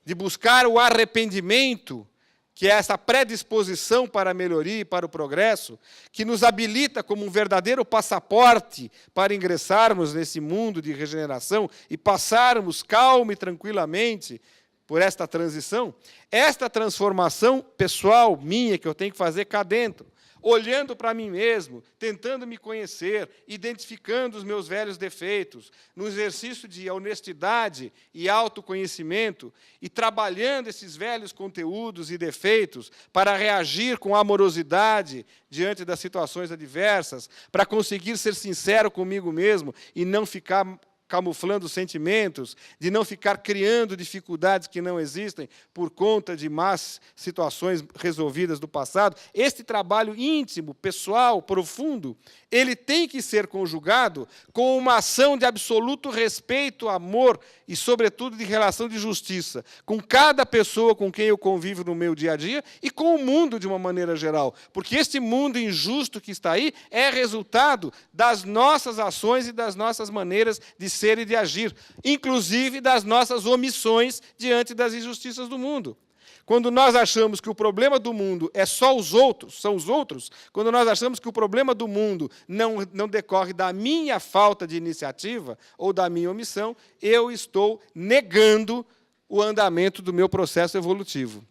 de buscar o arrependimento, que é essa predisposição para a melhoria e para o progresso, que nos habilita como um verdadeiro passaporte para ingressarmos nesse mundo de regeneração e passarmos calma e tranquilamente por esta transição, esta transformação pessoal minha que eu tenho que fazer cá dentro, olhando para mim mesmo, tentando me conhecer, identificando os meus velhos defeitos, no exercício de honestidade e autoconhecimento, e trabalhando esses velhos conteúdos e defeitos para reagir com amorosidade diante das situações adversas, para conseguir ser sincero comigo mesmo e não ficar camuflando sentimentos, de não ficar criando dificuldades que não existem por conta de más situações resolvidas do passado. Este trabalho íntimo, pessoal, profundo, ele tem que ser conjugado com uma ação de absoluto respeito, amor e, sobretudo, de relação de justiça com cada pessoa com quem eu convivo no meu dia a dia e com o mundo de uma maneira geral. Porque este mundo injusto que está aí é resultado das nossas ações e das nossas maneiras de ser e de agir, inclusive das nossas omissões diante das injustiças do mundo. Quando nós achamos que o problema do mundo é só os outros, são os outros, quando nós achamos que o problema do mundo não decorre da minha falta de iniciativa ou da minha omissão, eu estou negando o andamento do meu processo evolutivo.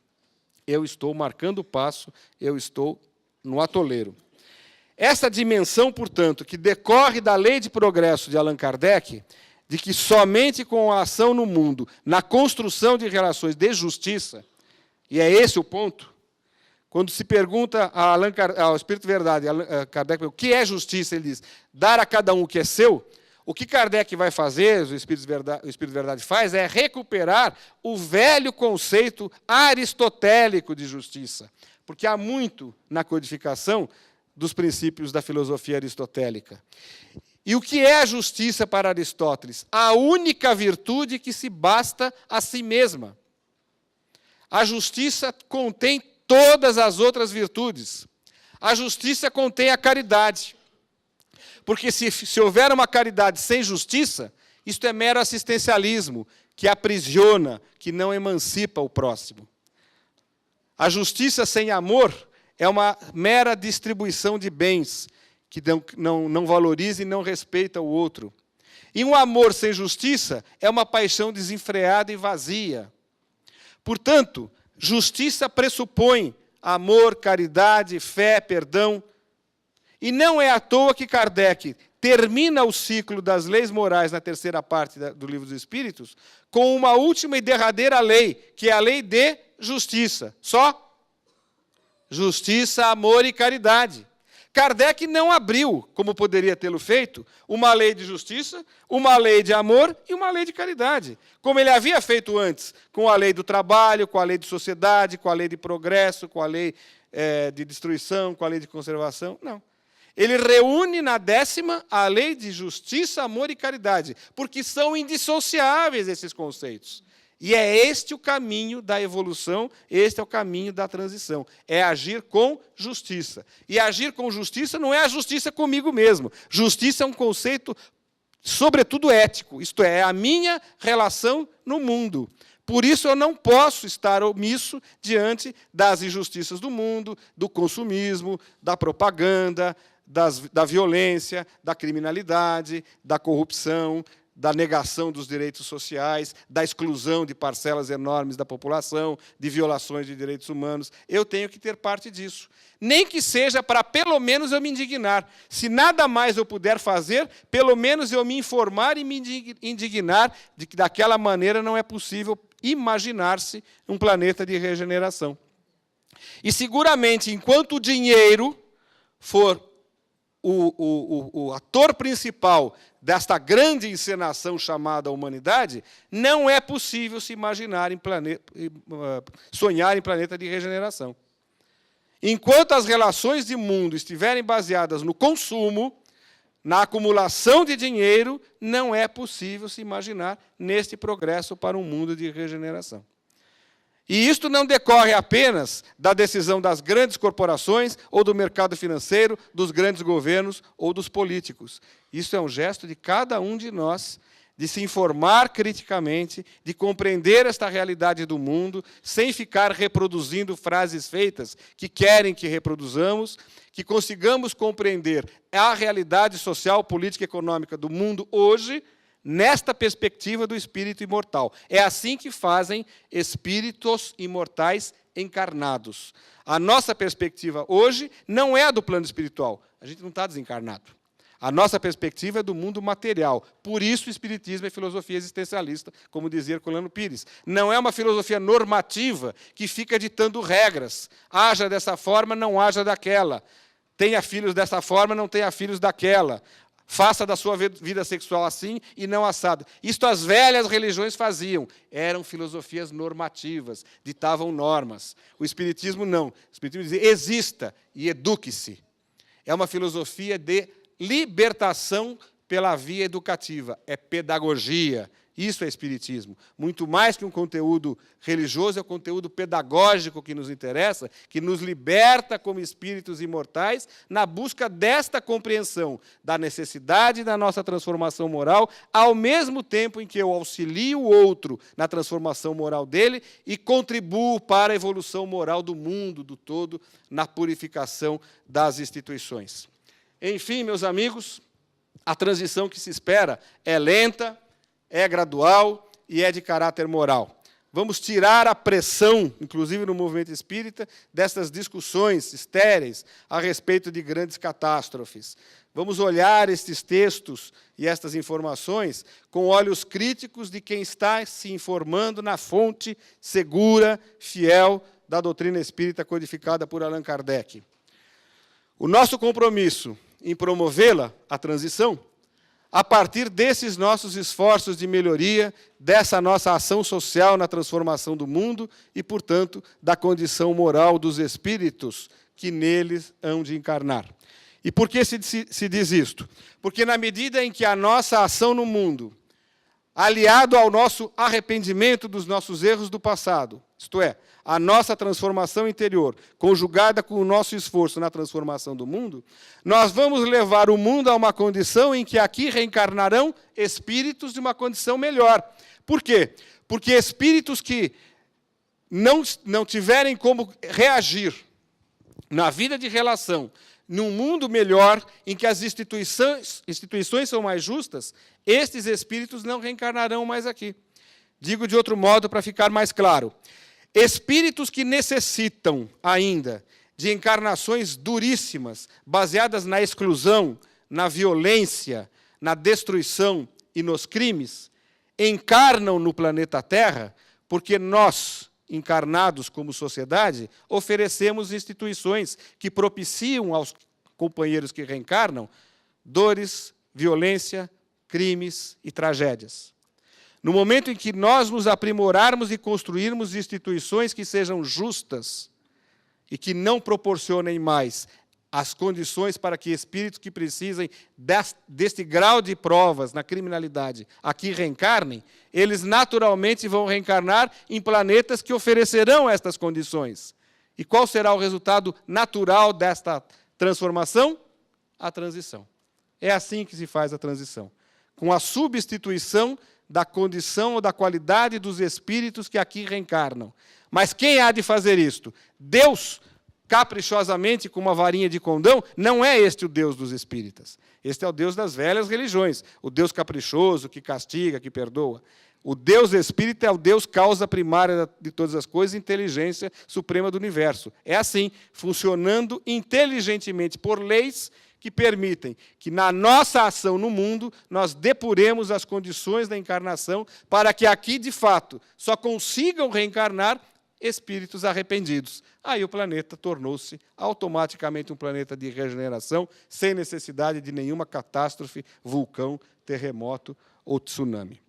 Eu estou marcando o passo, eu estou no atoleiro. Essa dimensão, portanto, que decorre da lei de progresso de Allan Kardec, de que somente com a ação no mundo, na construção de relações de justiça, e é esse o ponto, quando se pergunta ao Espírito Verdade, Kardec, o que é justiça, ele diz, dar a cada um o que é seu. O que Kardec vai fazer, o Espírito Verdade faz, é recuperar o velho conceito aristotélico de justiça, porque há muito na codificação dos princípios da filosofia aristotélica. E o que é a justiça para Aristóteles? A única virtude que se basta a si mesma. A justiça contém todas as outras virtudes. A justiça contém a caridade. Porque se houver uma caridade sem justiça, isto é mero assistencialismo, que aprisiona, que não emancipa o próximo. A justiça sem amor é uma mera distribuição de bens, que não valoriza e não respeita o outro. E um amor sem justiça é uma paixão desenfreada e vazia. Portanto, justiça pressupõe amor, caridade, fé, perdão. E não é à toa que Kardec termina o ciclo das leis morais na terceira parte do Livro dos Espíritos com uma última e derradeira lei, que é a lei de justiça. Só justiça, amor e caridade. Kardec não abriu, como poderia tê-lo feito, uma lei de justiça, uma lei de amor e uma lei de caridade, como ele havia feito antes, com a lei do trabalho, com a lei de sociedade, com a lei de progresso, com a lei de destruição, com a lei de conservação. Não. Ele reúne na 10ª a lei de justiça, amor e caridade, porque são indissociáveis esses conceitos. E é este o caminho da evolução, este é o caminho da transição. É agir com justiça. E agir com justiça não é a justiça comigo mesmo. Justiça é um conceito, sobretudo, ético. Isto é a minha relação no mundo. Por isso eu não posso estar omisso diante das injustiças do mundo, do consumismo, da propaganda, da violência, da criminalidade, da corrupção, da negação dos direitos sociais, da exclusão de parcelas enormes da população, de violações de direitos humanos. Eu tenho que ter parte disso. Nem que seja para, pelo menos, eu me indignar. Se nada mais eu puder fazer, pelo menos eu me informar e me indignar de que, daquela maneira, não é possível imaginar-se um planeta de regeneração. E, seguramente, enquanto o dinheiro for o ator principal desta grande encenação chamada humanidade, não é possível se imaginar sonhar em planeta de regeneração. Enquanto as relações de mundo estiverem baseadas no consumo, na acumulação de dinheiro, não é possível se imaginar neste progresso para um mundo de regeneração. E isto não decorre apenas da decisão das grandes corporações ou do mercado financeiro, dos grandes governos ou dos políticos. Isso é um gesto de cada um de nós, de se informar criticamente, de compreender esta realidade do mundo, sem ficar reproduzindo frases feitas que querem que reproduzamos, que consigamos compreender a realidade social, política e econômica do mundo hoje, nesta perspectiva do espírito imortal. É assim que fazem espíritos imortais encarnados. A nossa perspectiva hoje não é a do plano espiritual. A gente não está desencarnado. A nossa perspectiva é do mundo material. Por isso, o espiritismo é filosofia existencialista, como dizia Herculano Pires. Não é uma filosofia normativa que fica ditando regras. Haja dessa forma, não haja daquela. Tenha filhos dessa forma, não tenha filhos daquela. Faça da sua vida sexual assim e não assado. Isto as velhas religiões faziam. Eram filosofias normativas, ditavam normas. O Espiritismo não. O Espiritismo dizia, exista e eduque-se. É uma filosofia de libertação pela via educativa. É pedagogia. Isso é espiritismo. Muito mais que um conteúdo religioso, é o conteúdo pedagógico que nos interessa, que nos liberta como espíritos imortais na busca desta compreensão da necessidade da nossa transformação moral, ao mesmo tempo em que eu auxilio o outro na transformação moral dele e contribuo para a evolução moral do mundo, do todo, na purificação das instituições. Enfim, meus amigos, a transição que se espera é lenta, é gradual e é de caráter moral. Vamos tirar a pressão, inclusive no movimento espírita, dessas discussões estéreis a respeito de grandes catástrofes. Vamos olhar estes textos e estas informações com olhos críticos de quem está se informando na fonte segura, fiel da doutrina espírita codificada por Allan Kardec. O nosso compromisso em promovê-la, a transição, a partir desses nossos esforços de melhoria, dessa nossa ação social na transformação do mundo e, portanto, da condição moral dos espíritos que neles hão de encarnar. E por que se diz isto? Porque na medida em que a nossa ação no mundo, aliado ao nosso arrependimento dos nossos erros do passado, isto é, a nossa transformação interior, conjugada com o nosso esforço na transformação do mundo, nós vamos levar o mundo a uma condição em que aqui reencarnarão espíritos de uma condição melhor. Por quê? Porque espíritos que não tiverem como reagir na vida de relação, num mundo melhor, em que as instituições são mais justas, estes espíritos não reencarnarão mais aqui. Digo de outro modo para ficar mais claro. Espíritos que necessitam ainda de encarnações duríssimas, baseadas na exclusão, na violência, na destruição e nos crimes, encarnam no planeta Terra porque nós, encarnados como sociedade, oferecemos instituições que propiciam aos companheiros que reencarnam dores, violência, crimes e tragédias. No momento em que nós nos aprimorarmos e construirmos instituições que sejam justas e que não proporcionem mais as condições para que espíritos que precisem deste grau de provas na criminalidade aqui reencarnem, eles naturalmente vão reencarnar em planetas que oferecerão estas condições. E qual será o resultado natural desta transformação? A transição. É assim que se faz a transição. Com a substituição da condição ou da qualidade dos espíritos que aqui reencarnam. Mas quem há de fazer isto? Deus, caprichosamente, com uma varinha de condão, não é este o Deus dos espíritas. Este é o Deus das velhas religiões, o Deus caprichoso, que castiga, que perdoa. O Deus espírita é o Deus causa primária de todas as coisas, inteligência suprema do universo. É assim, funcionando inteligentemente por leis que permitem que, na nossa ação no mundo, nós depuremos as condições da encarnação para que aqui, de fato, só consigam reencarnar espíritos arrependidos. Aí o planeta tornou-se automaticamente um planeta de regeneração, sem necessidade de nenhuma catástrofe, vulcão, terremoto ou tsunami.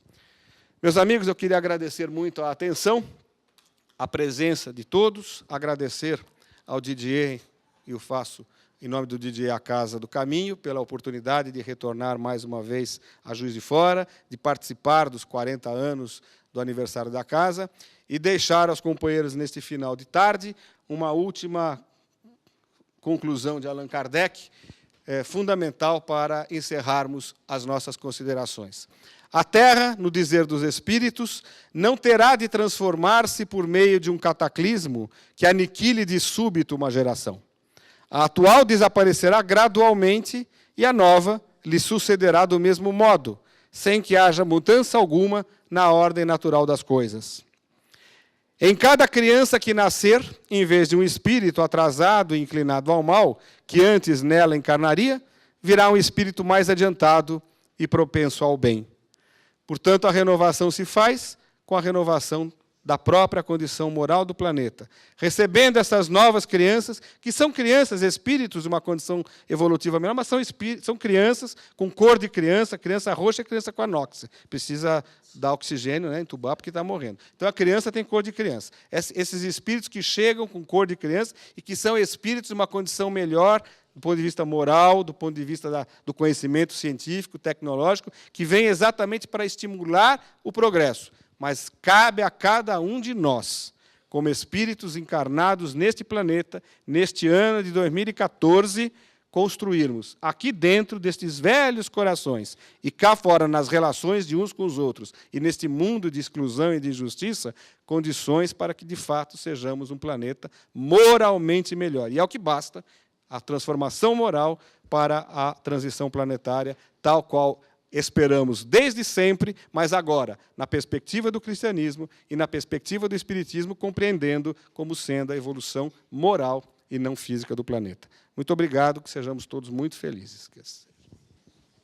Meus amigos, eu queria agradecer muito a atenção, a presença de todos, agradecer ao Didier, e o faço em nome do Didier à Casa do Caminho, pela oportunidade de retornar mais uma vez a Juiz de Fora, de participar dos 40 anos do aniversário da Casa, e deixar aos companheiros, neste final de tarde, uma última conclusão de Allan Kardec, fundamental para encerrarmos as nossas considerações. A Terra, no dizer dos Espíritos, não terá de transformar-se por meio de um cataclismo que aniquile de súbito uma geração. A atual desaparecerá gradualmente e a nova lhe sucederá do mesmo modo, sem que haja mudança alguma na ordem natural das coisas. Em cada criança que nascer, em vez de um espírito atrasado e inclinado ao mal, que antes nela encarnaria, virá um espírito mais adiantado e propenso ao bem. Portanto, a renovação se faz com a renovação da própria condição moral do planeta. Recebendo essas novas crianças, que são crianças, espíritos de uma condição evolutiva melhor, mas são crianças com cor de criança, criança roxa e criança com anóxia. Precisa dar oxigênio, né, entubar, porque está morrendo. Então, a criança tem cor de criança. Esses espíritos que chegam com cor de criança e que são espíritos de uma condição melhor do ponto de vista moral, do ponto de vista do conhecimento científico, tecnológico, que vem exatamente para estimular o progresso. Mas cabe a cada um de nós, como espíritos encarnados neste planeta, neste ano de 2014, construirmos aqui dentro destes velhos corações e cá fora nas relações de uns com os outros e neste mundo de exclusão e de injustiça, condições para que, de fato, sejamos um planeta moralmente melhor. E é o que basta, a transformação moral para a transição planetária, tal qual esperamos desde sempre, mas agora, na perspectiva do cristianismo e na perspectiva do espiritismo, compreendendo como sendo a evolução moral e não física do planeta. Muito obrigado, que sejamos todos muito felizes.